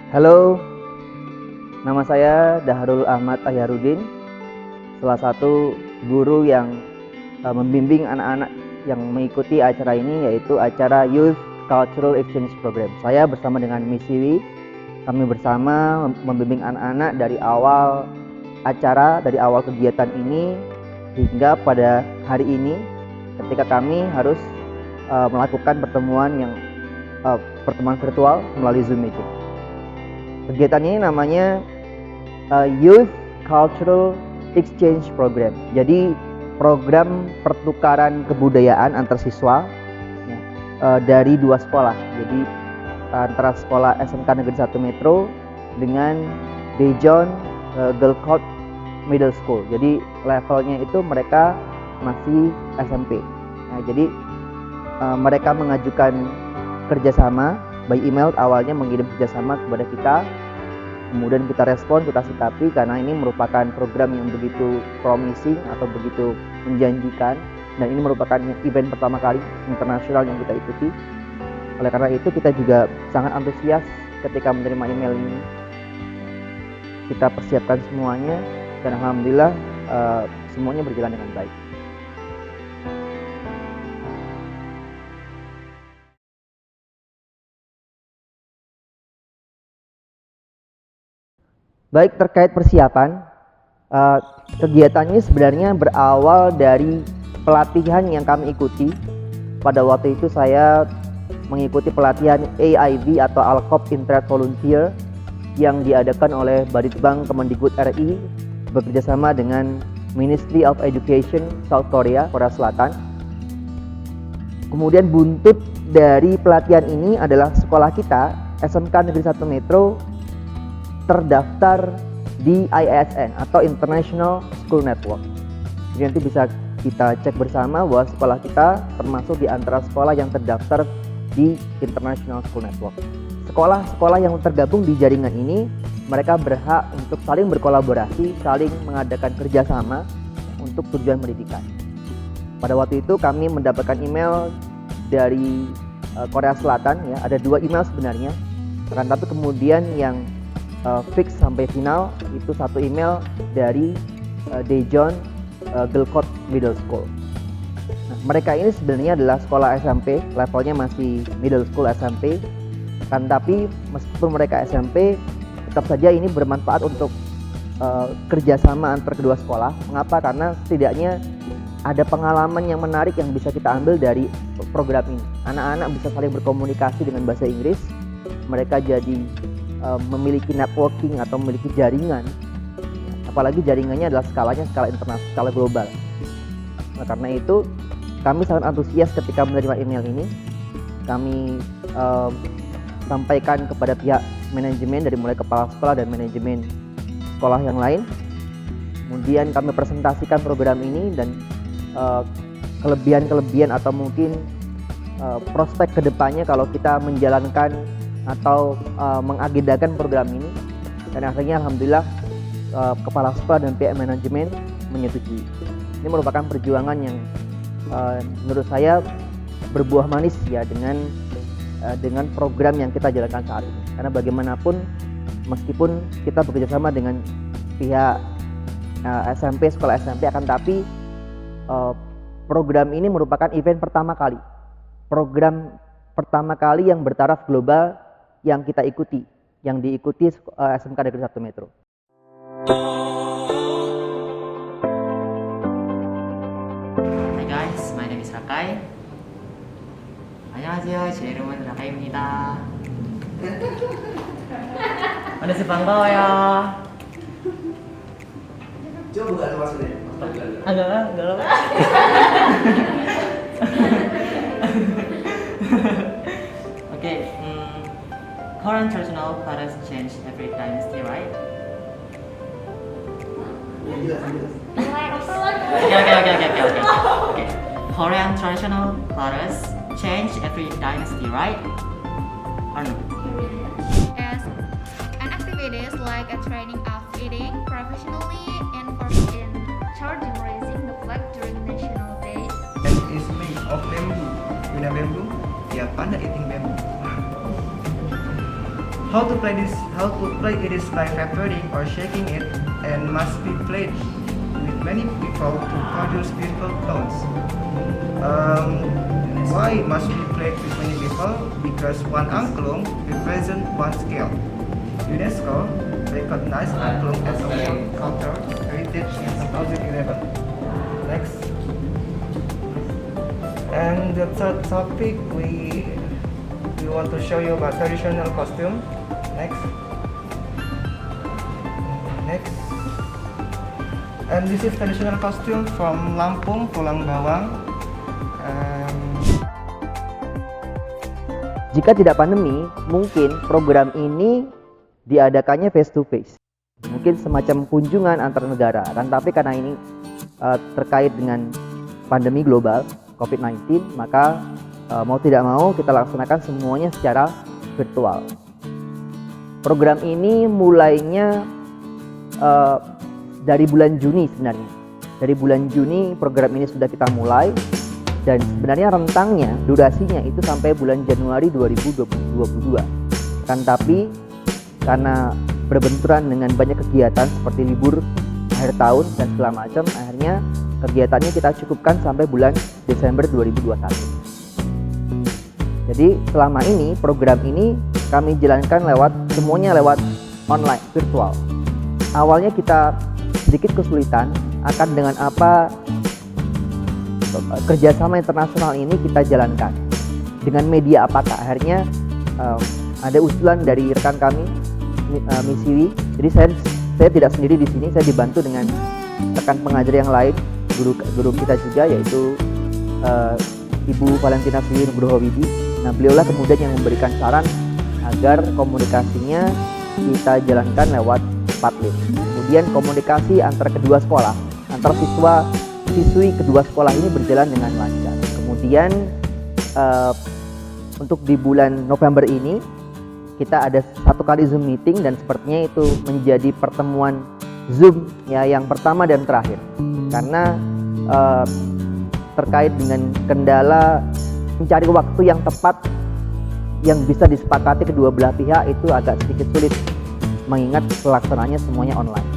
Halo, nama saya Dahrul Ahmad Ahyarudin, salah satu guru yang membimbing anak-anak yang mengikuti acara ini, yaitu acara Youth Cultural Exchange Program. Saya bersama dengan Miss Siwi, kami bersama membimbing anak-anak dari awal acara, dari awal kegiatan ini hingga pada hari ini ketika kami harus melakukan pertemuan virtual melalui Zoom meeting. Kegiatan ini namanya Youth Cultural Exchange Program. Jadi program pertukaran kebudayaan antar siswa dari dua sekolah. Jadi antara sekolah SMK Negeri 1 Metro dengan Daejeon Girls Code Middle School. Jadi levelnya itu mereka masih SMP. Nah, jadi mereka mengajukan kerjasama by email, awalnya mengirim kerjasama kepada kita, kemudian kita respon, kita sikapi karena ini merupakan program yang begitu promising atau begitu menjanjikan, dan ini merupakan event pertama kali internasional yang kita ikuti. Oleh karena itu kita juga sangat antusias ketika menerima email ini. Kita persiapkan semuanya dan alhamdulillah semuanya berjalan dengan baik. Baik, terkait persiapan, kegiatan ini sebenarnya berawal dari pelatihan yang kami ikuti. Pada waktu itu saya mengikuti pelatihan AIV atau Alkop Interest Volunteer yang diadakan oleh Baditbang Kemendikbud RI bekerjasama dengan Ministry of Education South Korea, Korea Selatan. Kemudian buntut dari pelatihan ini adalah sekolah kita, SMK Negeri 1 Metro, terdaftar di ISN atau International School Network. Jadi nanti bisa kita cek bersama bahwa sekolah kita termasuk di antara sekolah yang terdaftar di International School Network. Sekolah-sekolah yang tergabung di jaringan ini, mereka berhak untuk saling berkolaborasi, saling mengadakan kerjasama untuk tujuan pendidikan. Pada waktu itu kami mendapatkan email dari Korea Selatan, ya, ada 2 email sebenarnya, akan tapi kemudian yang fix sampai final itu 1 email dari Daejeon Girls Code Middle School. Nah, mereka ini sebenarnya adalah sekolah SMP, levelnya masih middle school SMP, kan tapi meskipun mereka SMP, tetap saja ini bermanfaat untuk kerjasama antar kedua sekolah. Mengapa? Karena setidaknya ada pengalaman yang menarik yang bisa kita ambil dari program ini. Anak-anak bisa saling berkomunikasi dengan bahasa Inggris, mereka jadi memiliki networking atau memiliki jaringan, apalagi jaringannya adalah skala internasional, skala global. Nah, karena itu kami sangat antusias ketika menerima email ini. Kami sampaikan kepada pihak manajemen dari mulai kepala sekolah dan manajemen sekolah yang lain. Kemudian kami presentasikan program ini dan kelebihan-kelebihan atau mungkin prospek kedepannya kalau kita menjalankan atau mengagendakan program ini, dan akhirnya alhamdulillah kepala sekolah dan pihak manajemen menyetujui. Ini merupakan perjuangan yang menurut saya berbuah manis ya dengan program yang kita jalankan saat ini. Karena bagaimanapun meskipun kita bekerjasama dengan pihak SMP, sekolah SMP, akan tapi program ini merupakan event pertama kali, program pertama kali yang bertaraf global yang kita ikuti, yang diikuti SMK Negeri 1 Metro. Hi guys, my name is Rakai. 안녕하세요, 제 이름은 라카이입니다. 만나서 반가워요. Coba buka maksudnya. Enggak. Okay, Korean traditional patterns change every dynasty, right? Jelas. Okay. Korean traditional patterns change every dynasty, right? Or no? As an activities like a training of eating professionally and in charge of raising the flag during national days. And is made of bamboo. Guna bamboo, ya panda eating bamboo. How to play it is by vibrating or shaking it, and must be played with many people to produce beautiful tones. Why must be played with many people? Because one angklung represents one scale. UNESCO recognized angklung as a World Cultural Heritage in 2011. Next. And the third topic, we want to show you about traditional costume. Next. And this is traditional costume from Lampung, Tulang Bawang. Jika tidak pandemi, mungkin program ini diadakannya face to face. Mungkin semacam kunjungan antar negara. Tapi karena ini terkait dengan pandemi global COVID-19, maka mau tidak mau kita laksanakan semuanya secara virtual. Program ini mulainya dari bulan Juni sebenarnya. Dari bulan Juni program ini sudah kita mulai, dan sebenarnya rentangnya, durasinya itu sampai bulan Januari 2022. Tapi karena berbenturan dengan banyak kegiatan seperti libur akhir tahun dan segala macam, akhirnya kegiatannya kita cukupkan sampai bulan Desember 2021. Jadi selama ini program ini kami jalankan semuanya lewat online, virtual. Awalnya kita sedikit kesulitan akan dengan apa kerjasama internasional ini kita jalankan, dengan media apakah. Akhirnya ada usulan dari rekan kami, Misiwi. Jadi saya tidak sendiri di sini, saya dibantu dengan rekan pengajar yang lain, guru kita juga, yaitu Ibu Valentina Sri Nugroho Widi. Nah, beliaulah kemudian yang memberikan saran agar komunikasinya kita jalankan lewat Padlet. Kemudian komunikasi antar kedua sekolah, antar siswi kedua sekolah ini berjalan dengan lancar. Kemudian untuk di bulan November ini kita ada 1 kali Zoom meeting, dan sepertinya itu menjadi pertemuan Zoom ya yang pertama dan terakhir, karena terkait dengan kendala mencari waktu yang tepat yang bisa disepakati kedua belah pihak itu agak sedikit sulit, mengingat pelaksanaannya semuanya online.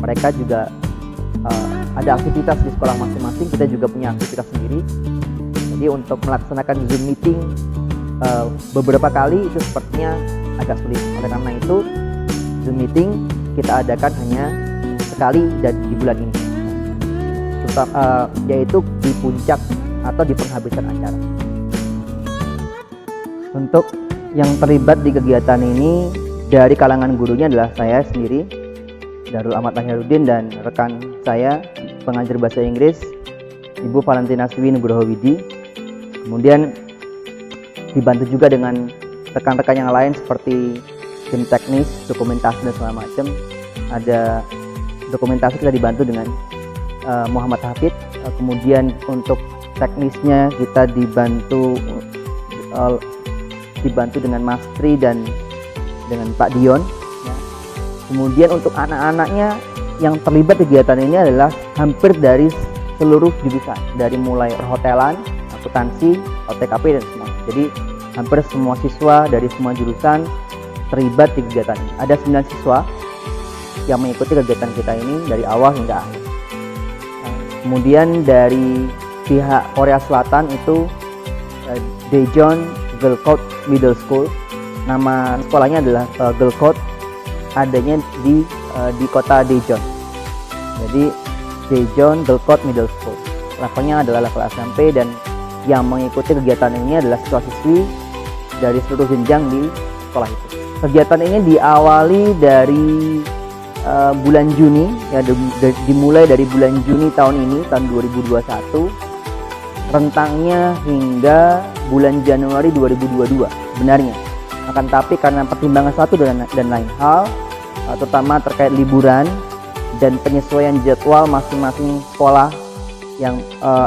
Mereka juga ada aktivitas di sekolah masing-masing, kita juga punya aktivitas sendiri. Jadi untuk melaksanakan Zoom meeting beberapa kali itu sepertinya agak sulit. Oleh karena itu Zoom meeting kita adakan hanya sekali dan di bulan ini, yaitu di puncak atau di penghabisan acara. Untuk yang terlibat di kegiatan ini dari kalangan gurunya adalah saya sendiri, Dahrul Ahmad Ahyarudin, dan rekan saya pengajar bahasa Inggris Ibu Valentina Sri Nugroho Widi. Kemudian dibantu juga dengan rekan-rekan yang lain seperti tim teknis, dokumentasi dan segala macam. Ada dokumentasi kita dibantu dengan Muhammad Hafid. Kemudian untuk teknisnya kita dibantu dengan Mas Tri dan dengan Pak Dion. Kemudian untuk anak-anaknya yang terlibat kegiatan ini adalah hampir dari seluruh jurusan, dari mulai perhotelan, akuntansi, OTKP dan semua. Jadi hampir semua siswa dari semua jurusan terlibat di kegiatan ini. Ada 9 siswa yang mengikuti kegiatan kita ini dari awal hingga akhir. Kemudian dari pihak Korea Selatan itu Daejeon Girl-Code Middle School. Nama sekolahnya adalah Girl-Code, adanya di kota Daejeon. Jadi Daejeon Girl-Code Middle School. Levelnya adalah level SMP, dan yang mengikuti kegiatan ini adalah siswa-siswi dari seluruh jenjang di sekolah itu. Kegiatan ini diawali dari bulan Juni, ya dimulai dari bulan Juni tahun ini, tahun 2021, rentangnya hingga bulan Januari 2022 sebenarnya. Akan tapi karena pertimbangan satu dan lain hal, terutama terkait liburan dan penyesuaian jadwal masing-masing sekolah yang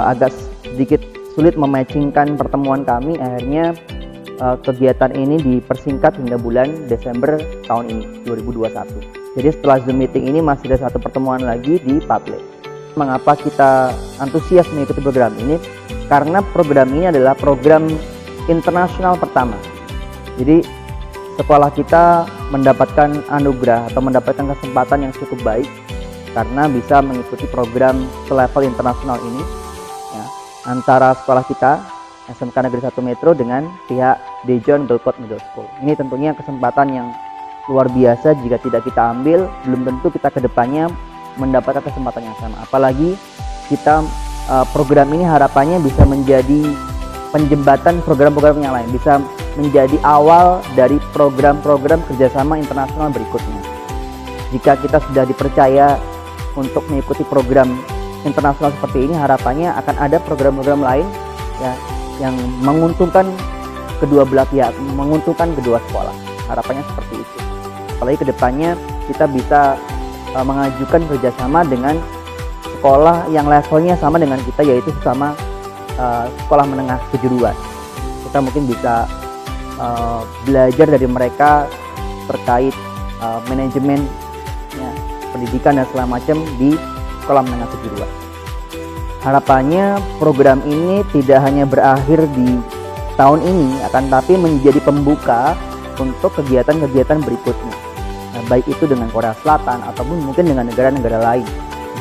agak sedikit sulit mematchingkan pertemuan kami, akhirnya kegiatan ini dipersingkat hingga bulan Desember tahun ini 2021. Jadi setelah Zoom meeting ini masih ada 1 pertemuan lagi di Padlet. Mengapa kita antusias mengikuti program ini? Karena program ini adalah program internasional pertama. Jadi sekolah kita mendapatkan anugerah atau mendapatkan kesempatan yang cukup baik karena bisa mengikuti program selevel internasional ini ya, antara sekolah kita SMK Negeri 1 Metro dengan pihak Daejeon Girls Middle School. Ini tentunya kesempatan yang luar biasa. Jika tidak kita ambil, belum tentu kita kedepannya mendapatkan kesempatan yang sama. Apalagi kita program ini harapannya bisa menjadi penjembatan program-program yang lain, bisa menjadi awal dari program-program kerjasama internasional berikutnya. Jika kita sudah dipercaya untuk mengikuti program internasional seperti ini, harapannya akan ada program-program lain ya yang menguntungkan kedua belah pihak, menguntungkan kedua sekolah. Harapannya seperti itu. Apalagi kedepannya kita bisa mengajukan kerjasama dengan sekolah yang levelnya sama dengan kita, yaitu sesama sekolah menengah kejuruan. Kita mungkin bisa belajar dari mereka terkait manajemen ya, pendidikan dan segala macam di sekolah menengah kejuruan. Harapannya program ini tidak hanya berakhir di tahun ini, akan tapi menjadi pembuka untuk kegiatan-kegiatan berikutnya. Nah, baik itu dengan Korea Selatan ataupun mungkin dengan negara-negara lain.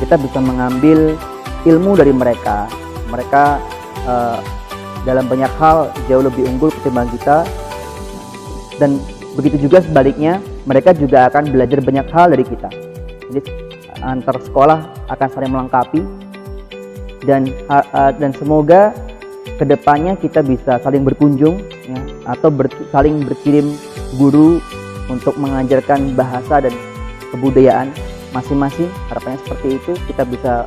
Kita bisa mengambil ilmu dari mereka. Mereka dalam banyak hal jauh lebih unggul ketimbang kita, dan begitu juga sebaliknya, mereka juga akan belajar banyak hal dari kita. Jadi antar sekolah akan saling melengkapi, dan semoga kedepannya kita bisa saling berkunjung ya, atau saling berkirim guru untuk mengajarkan bahasa dan kebudayaan masing-masing. Harapannya seperti itu, kita bisa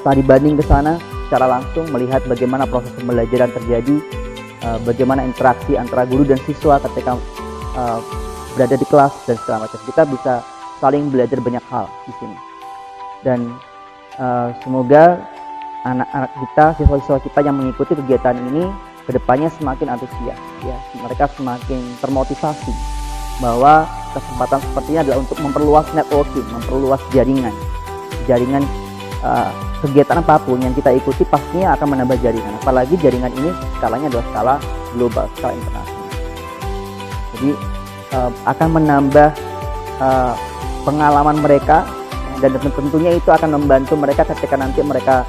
studi banding ke sana secara langsung, melihat bagaimana proses pembelajaran terjadi, bagaimana interaksi antara guru dan siswa ketika berada di kelas dan segala macam. Kita bisa saling belajar banyak hal di sini, dan semoga anak-anak kita, siswa-siswa kita yang mengikuti kegiatan ini kedepannya semakin antusias ya, mereka semakin termotivasi bahwa kesempatan seperti ini adalah untuk memperluas networking, memperluas jaringan kegiatan apapun yang kita ikuti pastinya akan menambah jaringan, apalagi jaringan ini skalanya adalah skala global, skala internasional. Jadi akan menambah pengalaman mereka, dan tentunya itu akan membantu mereka ketika nanti mereka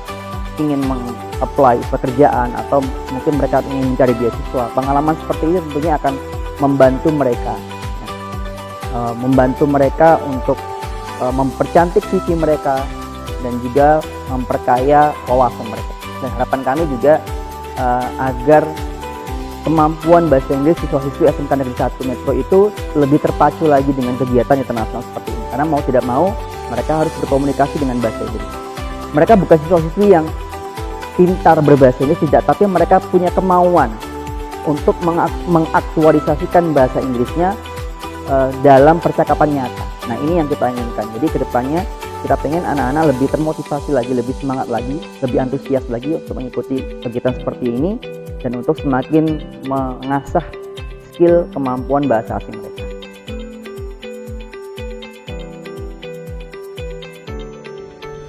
ingin meng-apply pekerjaan atau mungkin mereka ingin mencari beasiswa. Pengalaman seperti ini tentunya akan membantu mereka untuk mempercantik CV mereka dan juga memperkaya wawasan mereka. Dan harapan kami juga agar kemampuan bahasa Inggris siswa-siswi SMK Negeri 1 Metro itu lebih terpacu lagi dengan kegiatan internasional seperti ini. Karena mau tidak mau mereka harus berkomunikasi dengan bahasa Inggris. Mereka bukan siswa-siswi yang pintar berbahasa Inggris, tidak, tapi mereka punya kemauan untuk mengaktualisasikan bahasa Inggrisnya dalam percakapan nyata. Nah, ini yang kita inginkan. Jadi kedepannya kita pengen anak-anak lebih termotivasi lagi, lebih semangat lagi, lebih antusias lagi untuk mengikuti kegiatan seperti ini, dan untuk semakin mengasah skill kemampuan bahasa asing mereka.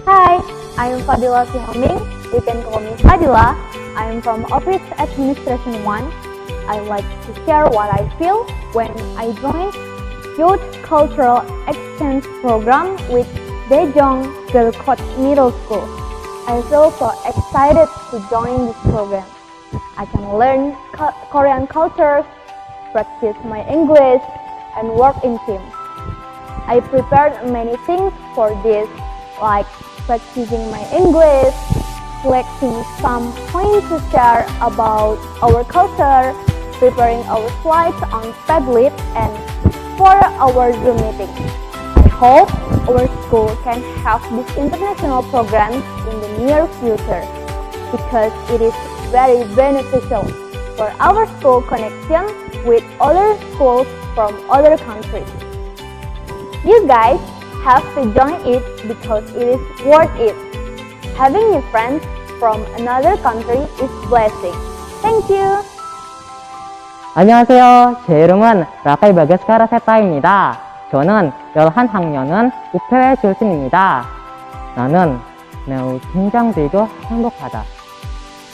Hi, I'm Fadila Sihoming. You can call me Fadila. I'm from Office Administration 1. I like to share what I feel when I joined Youth Cultural Exchange Program with Daejeon Girls Middle School. I feel so excited to join this program. I can learn Korean cultures, practice my English, and work in teams. I prepared many things for this, like practicing my English, selecting some points to share about our culture, preparing our slides on Padlet, and for our Zoom meeting. I hope our school can have this international program in the near future because it is very beneficial for our school connection with other schools from other countries. You guys have to join it because it is worth it. Having new friends from another country is blessing. Thank you. 안녕하세요. 제 이름은 라카이 바게스카라 세타입니다. 저는 11학년은 우페회 출신입니다. 나는 매우 긴장되고 행복하다.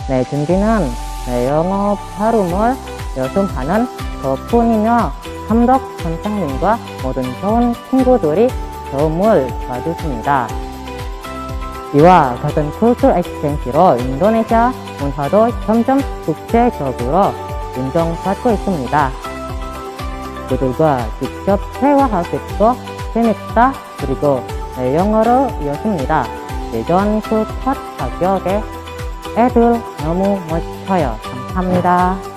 내 준비는 내 영어 발음을 연습하는 것뿐이며 감독 선생님과 모든 좋은 친구들이 도움을 봐줬습니다. 이와 같은 쿨처 엑스체인지로 인도네시아 문화도 점점 국제적으로 인정받고 있습니다. 그들과 직접 대화하기도 재밌다 그리고 내 영어로였습니다. 예전 그 첫 가격에 애들 너무 멋져요. 감사합니다.